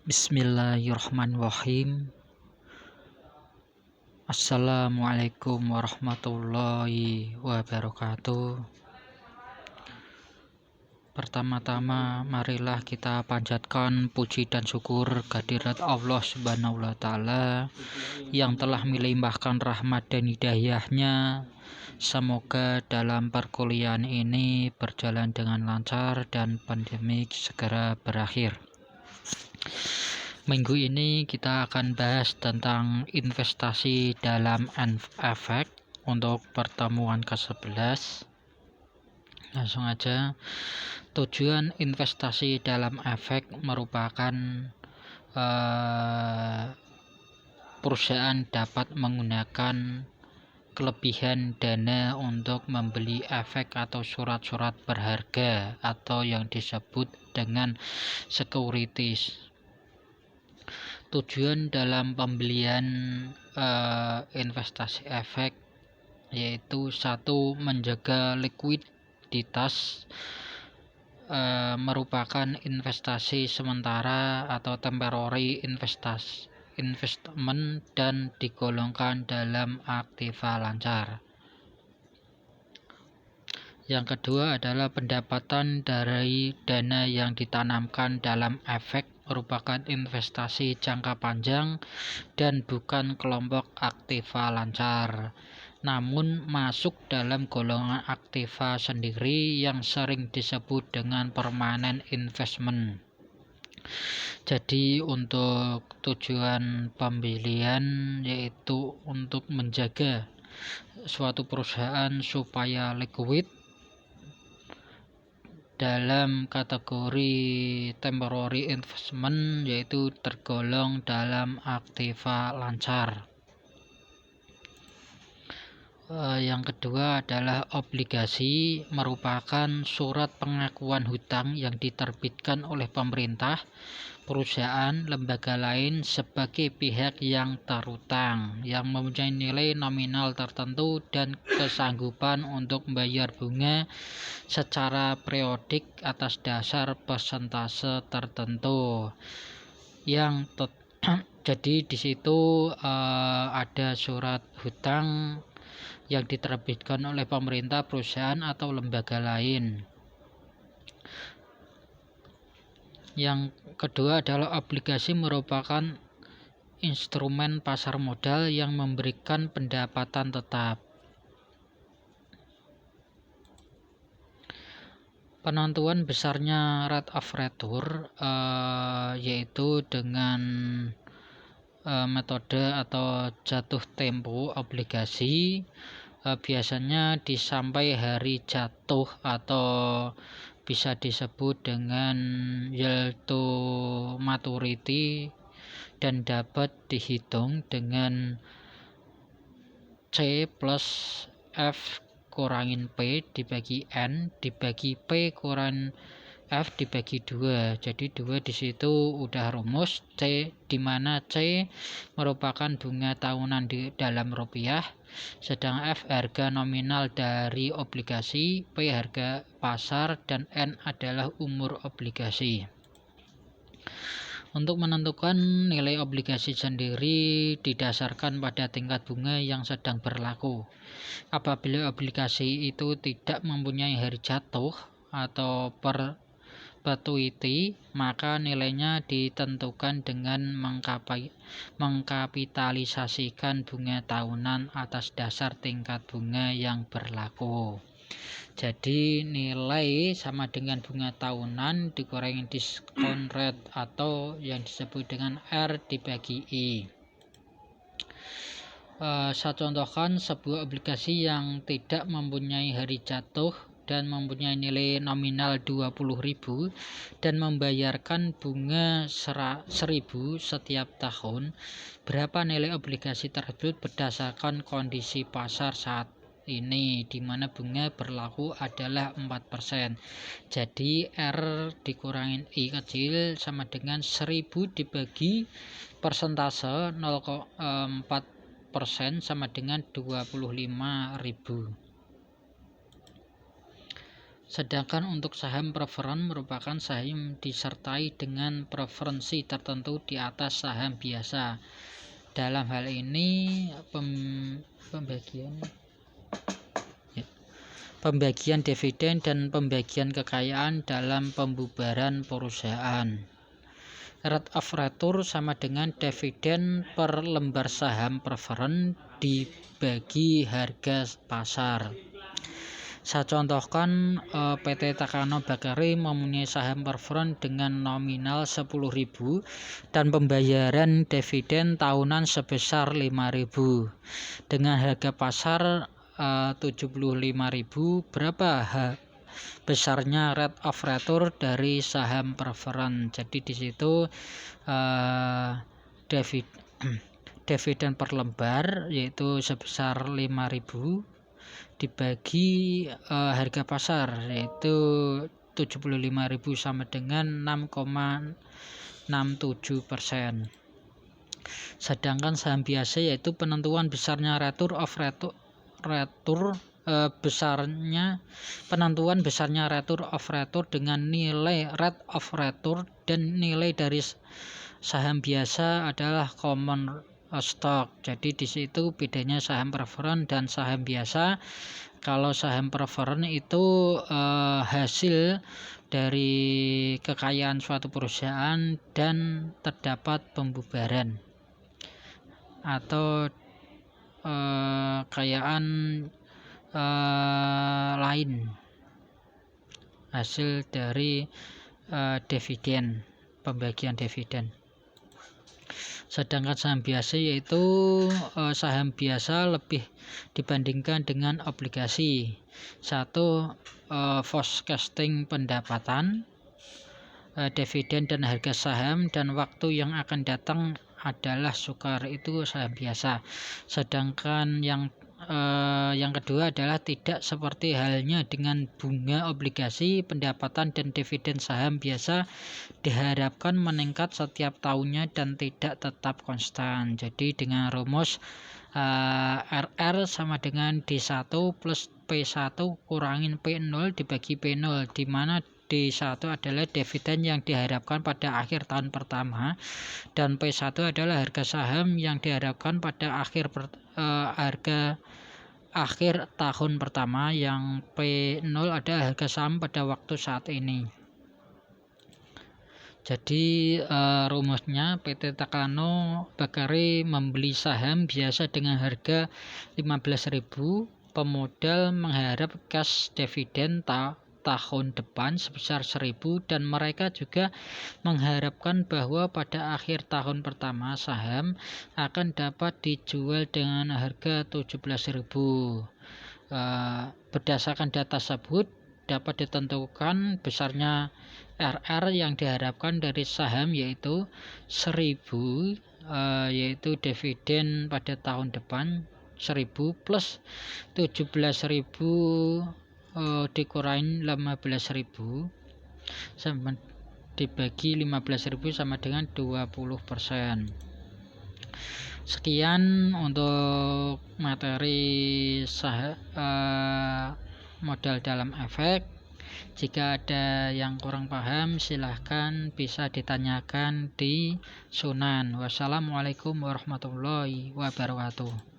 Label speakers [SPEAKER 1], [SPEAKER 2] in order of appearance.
[SPEAKER 1] Bismillahirrahmanirrahim. Assalamualaikum warahmatullahi wabarakatuh. Pertama-tama marilah kita panjatkan puji dan syukur kehadirat Allah Subhanahu wa taala yang telah melimpahkan rahmat dan hidayahnya. Semoga dalam perkuliahan ini berjalan dengan lancar dan pandemi segera berakhir. Minggu ini kita akan bahas tentang investasi dalam efek untuk pertemuan ke-11. Langsung aja. Tujuan investasi dalam efek merupakan perusahaan dapat menggunakan kelebihan dana untuk membeli efek atau surat-surat berharga atau yang disebut dengan securities. Tujuan dalam pembelian investasi efek yaitu satu, menjaga likuiditas, merupakan investasi sementara atau temporary investment dan digolongkan dalam aktiva lancar. Yang kedua adalah pendapatan dari dana yang ditanamkan dalam efek merupakan investasi jangka panjang dan bukan kelompok aktiva lancar, namun masuk dalam golongan aktiva sendiri yang sering disebut dengan permanent investment. Jadi untuk tujuan pembelian yaitu untuk menjaga suatu perusahaan supaya liquid dalam kategori temporary investment, yaitu tergolong dalam aktiva lancar. Yang kedua adalah obligasi, merupakan surat pengakuan hutang yang diterbitkan oleh pemerintah, perusahaan, lembaga lain sebagai pihak yang terutang, yang mempunyai nilai nominal tertentu dan kesanggupan untuk membayar bunga secara periodik atas dasar persentase tertentu. Jadi di situ ada surat hutang yang diterbitkan oleh pemerintah, perusahaan atau lembaga lain. Yang kedua adalah obligasi, merupakan instrumen pasar modal yang memberikan pendapatan tetap. Penentuan besarnya rate of return yaitu dengan metode atau jatuh tempo obligasi, biasanya disampai hari jatuh atau bisa disebut dengan yield to maturity dan dapat dihitung dengan C plus F kurangin P dibagi N dibagi P kurangin F dibagi 2. Jadi 2 di situ udah rumus C, di mana C merupakan bunga tahunan di dalam rupiah, sedang F harga nominal dari obligasi, P harga pasar, dan N adalah umur obligasi. Untuk menentukan nilai obligasi sendiri didasarkan pada tingkat bunga yang sedang berlaku. Apabila obligasi itu tidak mempunyai hari jatuh atau perpetuity, maka nilainya ditentukan dengan mengkapitalisasikan bunga tahunan atas dasar tingkat bunga yang berlaku. Jadi nilai sama dengan bunga tahunan dikurangi discount rate atau yang disebut dengan R dibagi I. Saya contohkan sebuah obligasi yang tidak mempunyai hari jatuh dan mempunyai nilai nominal 20.000 dan membayarkan bunga 1.000 setiap tahun. Berapa nilai obligasi tersebut berdasarkan kondisi pasar saat ini, di mana bunga berlaku adalah 4%. Jadi R dikurangin I kecil sama dengan 1.000 dibagi persentase 0,4% sama dengan 25.000. Sedangkan untuk saham preferen merupakan saham disertai dengan preferensi tertentu di atas saham biasa. Dalam hal ini pembagian dividen dan pembagian kekayaan dalam pembubaran perusahaan. Rate of return sama dengan dividen per lembar saham preferen dibagi harga pasar. Saya contohkan PT Takano Bakari mempunyai saham preferen dengan nominal 10.000 dan pembayaran dividen tahunan sebesar 5.000 dengan harga pasar 75.000. Berapa besarnya rate of return dari saham preferen? Jadi di situ dividen per lembar yaitu sebesar 5.000 dibagi harga pasar yaitu 75.000 sama dengan 6,67%. Sedangkan saham biasa yaitu penentuan besarnya penentuan besarnya rate of return dengan nilai rate of return dan nilai dari saham biasa adalah common stock. Jadi di situ bedanya saham preferen dan saham biasa. Kalau saham preferen itu hasil dari kekayaan suatu perusahaan dan terdapat pembubaran atau kekayaan lain hasil dari dividen, pembagian dividen. Sedangkan saham biasa yaitu saham biasa lebih dibandingkan dengan obligasi. Satu, forecasting pendapatan, dividen dan harga saham dan waktu yang akan datang adalah sukar, itu saham biasa. Sedangkan yang kedua adalah tidak seperti halnya dengan bunga obligasi, pendapatan dan dividen saham biasa diharapkan meningkat setiap tahunnya dan tidak tetap konstan. Jadi dengan rumus RR sama dengan D1 plus P1 kurangin P0 dibagi P0, di mana D1 adalah dividen yang diharapkan pada akhir tahun pertama dan P1 adalah harga saham yang diharapkan pada harga akhir tahun pertama, yang P0 adalah harga saham pada waktu saat ini. Jadi rumusnya PT Takano Bakari membeli saham biasa dengan harga 15.000, pemodal mengharap cash dividen tahun depan sebesar 1.000 dan mereka juga mengharapkan bahwa pada akhir tahun pertama saham akan dapat dijual dengan harga 17.000. Berdasarkan data tersebut dapat ditentukan besarnya RR yang diharapkan dari saham yaitu 1.000, yaitu dividen pada tahun depan 1.000 plus 17.000 dikurangin 15.000 sama dibagi 15.000 sama dengan 20%. Sekian untuk materi modal dalam efek. Jika ada yang kurang paham silahkan bisa ditanyakan di Sunan. Wassalamualaikum warahmatullahi wabarakatuh.